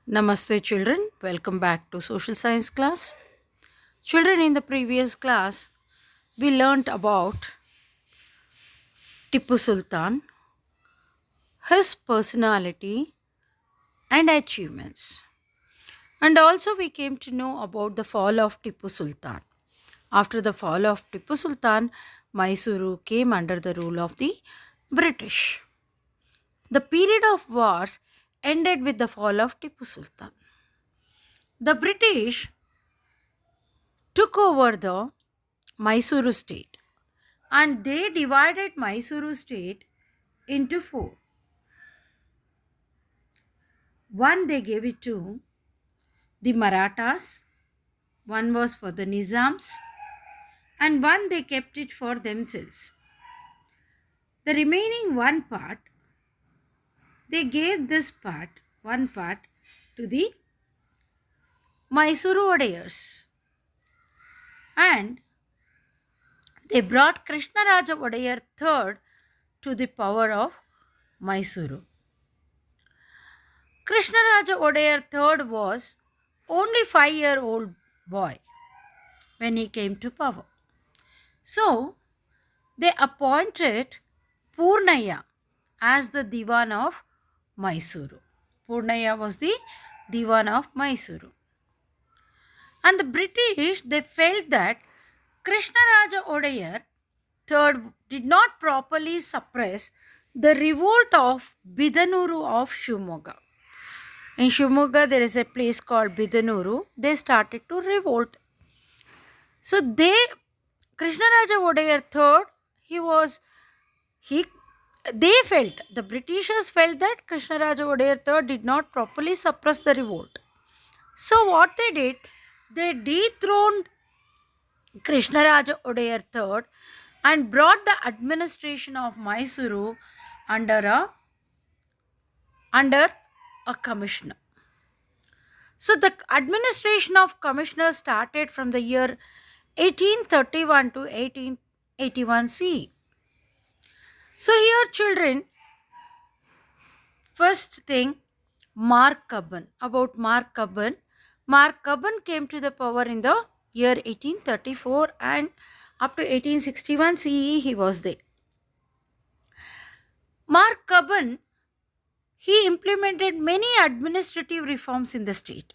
Namaste children, welcome back to social science class. Children, in the previous class we learnt about Tipu Sultan, his personality and achievements. And also we came to know about the fall of Tipu Sultan. After the fall of Tipu Sultan, Mysuru came under the rule of the British. The period of wars ended with the fall of Tipu Sultan. The British took over the Mysuru state and they divided Mysuru state into four. One they gave it to the Marathas, one was for the Nizams, and one they kept it for themselves. The remaining one part, they gave one part to the Mysuru Wodeyars. And they brought Krishnaraja Wodeyar III to the power of Mysuru. Krishnaraja Wodeyar III was only 5-year-old boy when he came to power. So they appointed Purnaya as the Diwan of Mysuru. Purnaya was the Diwan of Mysuru. And the British, they felt that Krishnaraja Wodeyar III did not properly suppress the revolt of Bidanuru of Shimoga. In Shimoga, there is a place called Bidanuru. They started to revolt. So Krishnaraja Wodeyar III, they felt, the Britishers felt that Krishnaraja Wodeyar III did not properly suppress the revolt. So what they did, they dethroned Krishnaraja Wodeyar III and brought the administration of Mysuru under a commissioner. So the administration of commissioner started from the year 1831 to 1881 CE. So here children, first thing, Mark Cubbon. About Mark Cubbon. Mark Cubbon came to the power in the year 1834 and up to 1861 CE he was there. Mark Cubbon, he implemented many administrative reforms in the state.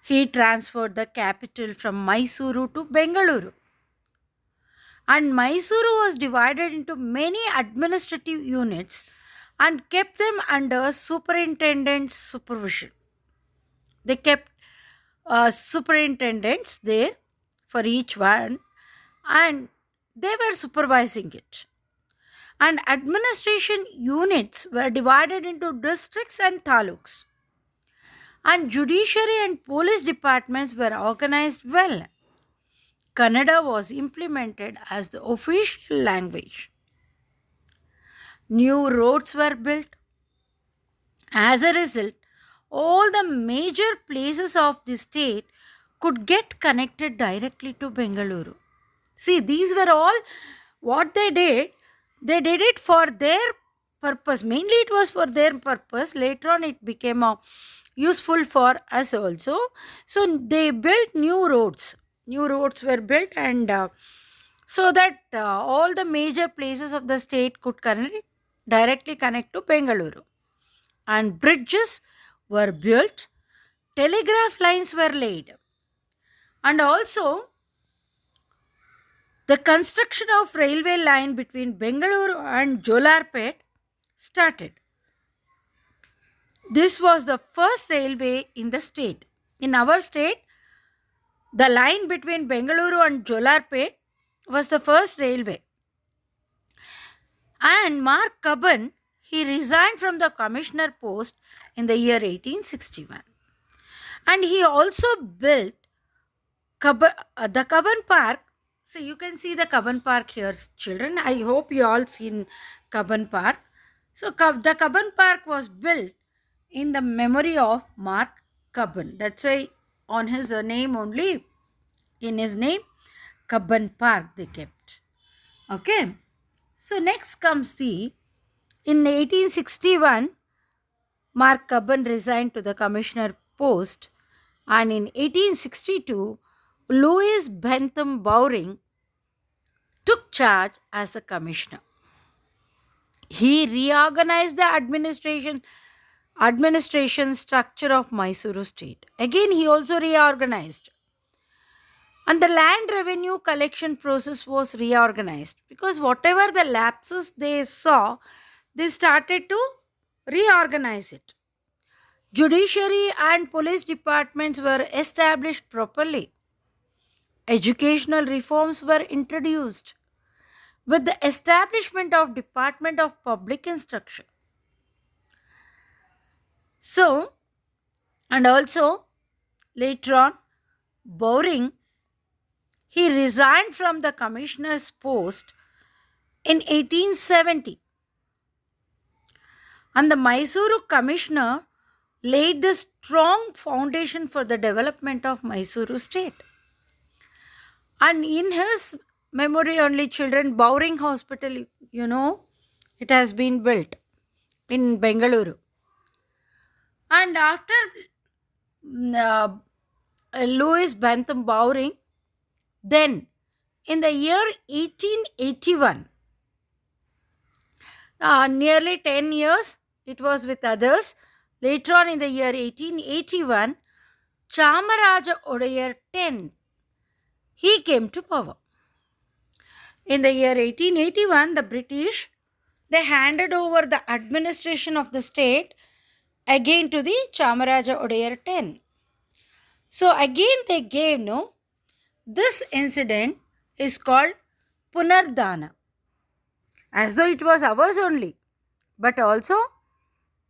He transferred the capital from Mysuru to Bengaluru. And Mysuru was divided into many administrative units and kept them under superintendent's supervision. They kept superintendents there for each one and they were supervising it. And administration units were divided into districts and taluks. And judiciary and police departments were organized well. Kannada was implemented as the official language. New roads were built. As a result, all the major places of the state could get connected directly to Bengaluru. See, these were all what they did. They did it for their purpose. Mainly it was for their purpose. Later on it became useful for us also. So they built new roads. New roads were built and so that all the major places of the state could directly connect to Bengaluru. And bridges were built, telegraph lines were laid, and also the construction of railway line between Bengaluru and Jolarpet started. This was the first railway in the state. In our state, the line between Bengaluru and Jolarpet was the first railway. And Mark Cubbon, he resigned from the commissioner post in the year 1861. And he also built the Cubbon Park. So you can see the Cubbon Park here, children. I hope you all seen Cubbon Park. So the Cubbon Park was built in the memory of Mark Cubbon. That's why on his name only, in his name, Cubbon Park they kept. Okay. So next comes in 1861, Mark Cubbon resigned to the commissioner post, and in 1862, Louis Bentham Bowring took charge as the commissioner. He reorganized the administration structure of Mysuru state. Again, he also reorganized. And the land revenue collection process was reorganized because whatever the lapses they saw, they started to reorganize it. Judiciary and police departments were established properly. Educational reforms were introduced with the establishment of Department of Public Instruction. So, and also later on, Bowring, he resigned from the commissioner's post in 1870, and the Mysuru commissioner laid the strong foundation for the development of Mysuru state. And in his memory only, children Bowring Hospital, it has been built in Bengaluru. And after Louis Bentham Bowring, then in the year 1881, nearly 10 years it was with others. Later on in the year 1881, Chamaraja Wodeyar X, he came to power. In the year 1881, the British, they handed over the administration of the state again to the Chamaraja Wodeyar X. So again they gave, this incident is called Punardana, as though it was ours only. But also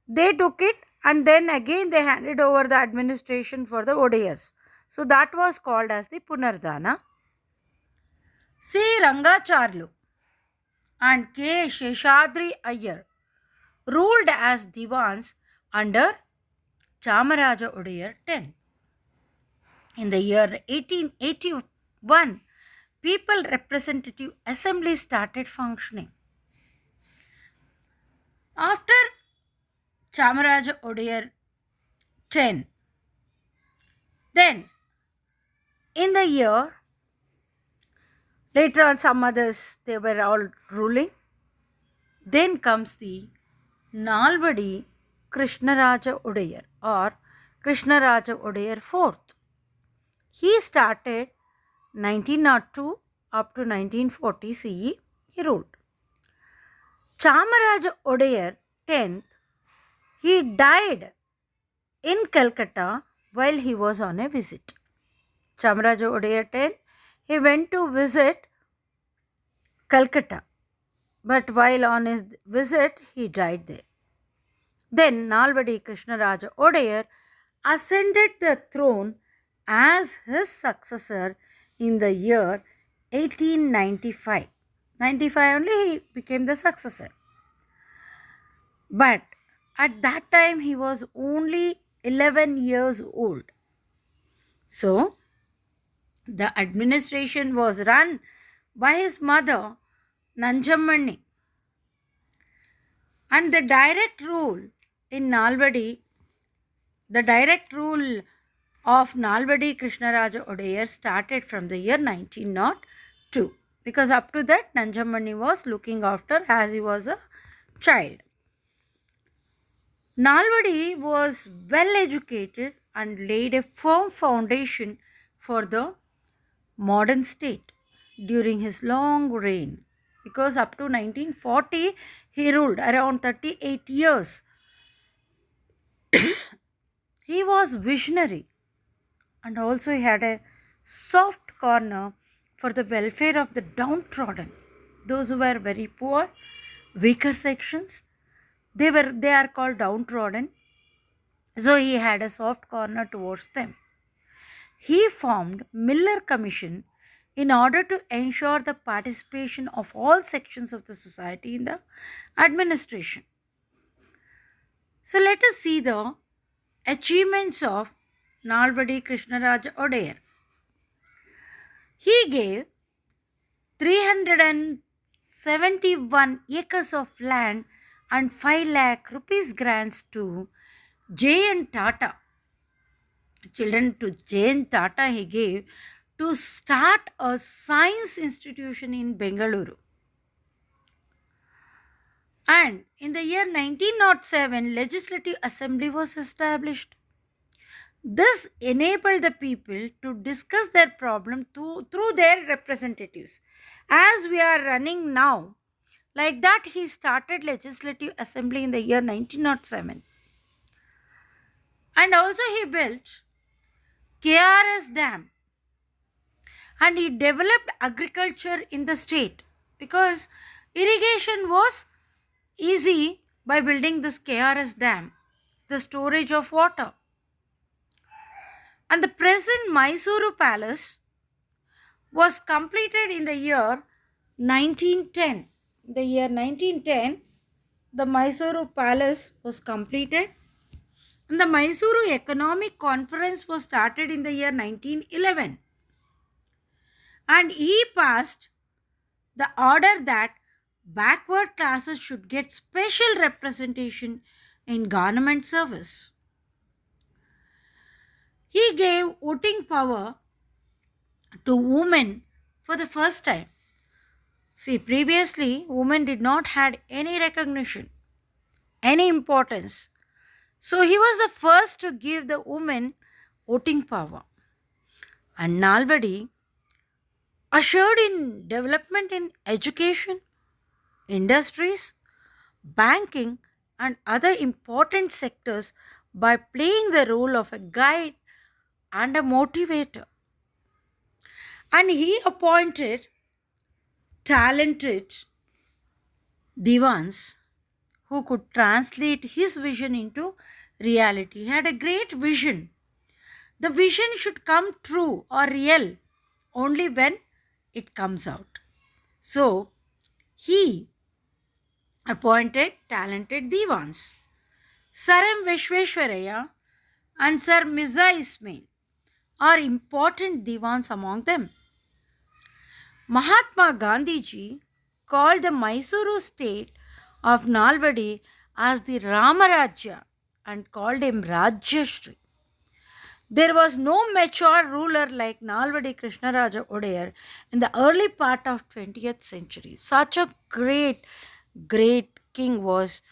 they took it and then again they handed over the administration for the Wodeyars. So that was called as the Punardana. C. Rangacharlu and K. Sheshadri Iyer ruled as Diwans under Chamaraja Wodeyar X. In the year 1881, People Representative Assembly started functioning. After Chamaraja Wodeyar X, then in the year, later on some others, they were all ruling. Then comes the Nalvadi Krishnaraja Wodeyar or Krishnaraja Wodeyar IV. He started 1902 up to 1940 CE, he ruled. Chamaraja Wodeyar X, he died in Calcutta while he was on a visit. Chamaraja Wodeyar X, he went to visit Calcutta, but while on his visit, he died there. Then Nalvadi Krishnaraja Wodeyar ascended the throne as his successor in the year 1895. 95 only he became the successor. But at that time he was only 11 years old. So the administration was run by his mother Nanjammani, and the direct rule in Nalvadi, the direct rule of Nalvadi Krishnaraja Wodeyar started from the year 1902, because up to that Nanjammani was looking after as he was a child. Nalvadi was well educated and laid a firm foundation for the modern state during his long reign, because up to 1940 he ruled around 38 years. He was visionary and also he had a soft corner for the welfare of the downtrodden, those who were very poor, weaker sections. They are called downtrodden. So he had a soft corner towards them. He formed Miller Commission in order to ensure the participation of all sections of the society in the administration. So let us see the achievements of Nalvadi Krishnaraja Wodeyar. He gave 371 acres of land and 5 lakh rupees grants to J.N. Tata, children to J.N. Tata, he gave to start a science institution in Bengaluru. And in the year 1907, Legislative Assembly was established. This enabled the people to discuss their problem through their representatives. As we are running now, like that, he started Legislative Assembly in the year 1907. And also he built KRS Dam, and he developed agriculture in the state because irrigation was easy by building this KRS Dam, the storage of water. And the present Mysuru Palace was completed in the year 1910. The year 1910, the Mysuru Palace was completed, and the Mysuru Economic Conference was started in the year 1911. And he passed the order that backward classes should get special representation in government service. He gave voting power to women for the first time. See, previously, women did not had any recognition, any importance. So he was the first to give the women voting power. And Nalvadi ushered in development in education, industries, banking, and other important sectors by playing the role of a guide and a motivator. And he appointed talented divans who could translate his vision into reality. He had a great vision. The vision should come true or real only when it comes out. So, he appointed talented divans. Sir M. Vishweshwaraya and Sir Mirza Ismail are important divans among them. Mahatma Gandhiji called the Mysuru state of Nalvadi as the Ramarajya and called him Rajyashri. There was no mature ruler like Nalvadi Krishnaraja Wodeyar in the early part of 20th century. Such a great king was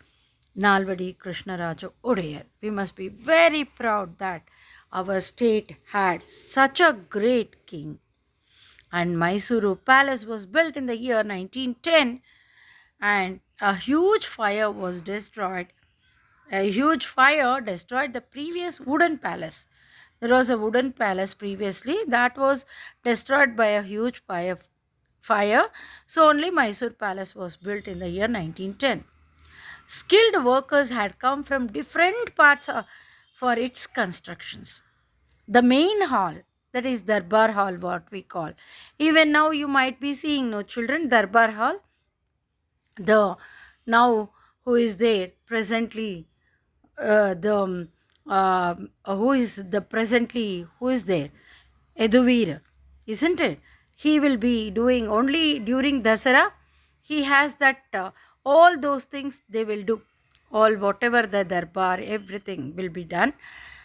Nalvadi Krishnaraja Wodeyar. We must be very proud that our state had such a great king. And Mysuru Palace was built in the year 1910, and a huge fire was destroyed. A huge fire destroyed the previous wooden palace. There was a wooden palace previously that was destroyed by a huge fire. So only Mysore Palace was built in the year 1910. Skilled workers had come from different parts for its constructions. The main hall, that is Darbar Hall, what we call. Even now you might be seeing, no children, Darbar Hall. The now who is there presently, the who is the presently who is there, Eduvir, isn't it? He will be doing only during Dasara. He has that all those things they will do, all whatever the darbar, everything will be done.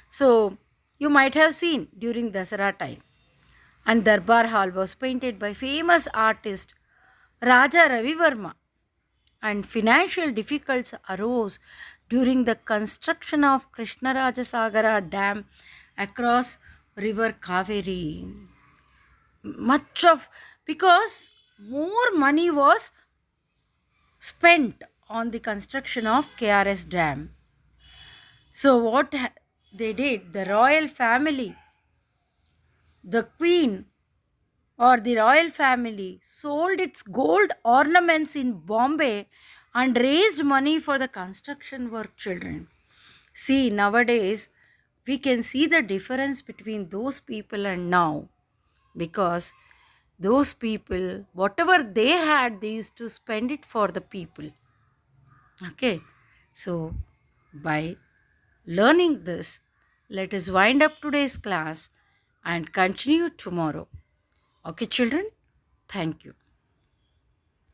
So you might have seen during Dasara time. And Darbar Hall was painted by famous artist Raja Ravi Verma, and financial difficulties arose during the construction of Krishnarajasagara Dam across river Kaveri. Much of, because more money was spent on the construction of KRS Dam. So what they did, the royal family, the queen or the royal family sold its gold ornaments in Bombay and raised money for the construction work, children. See, nowadays we can see the difference between those people and now, because those people, whatever they had, they used to spend it for the people. Okay, so by learning this, let us wind up today's class and continue tomorrow. Okay, children, thank you.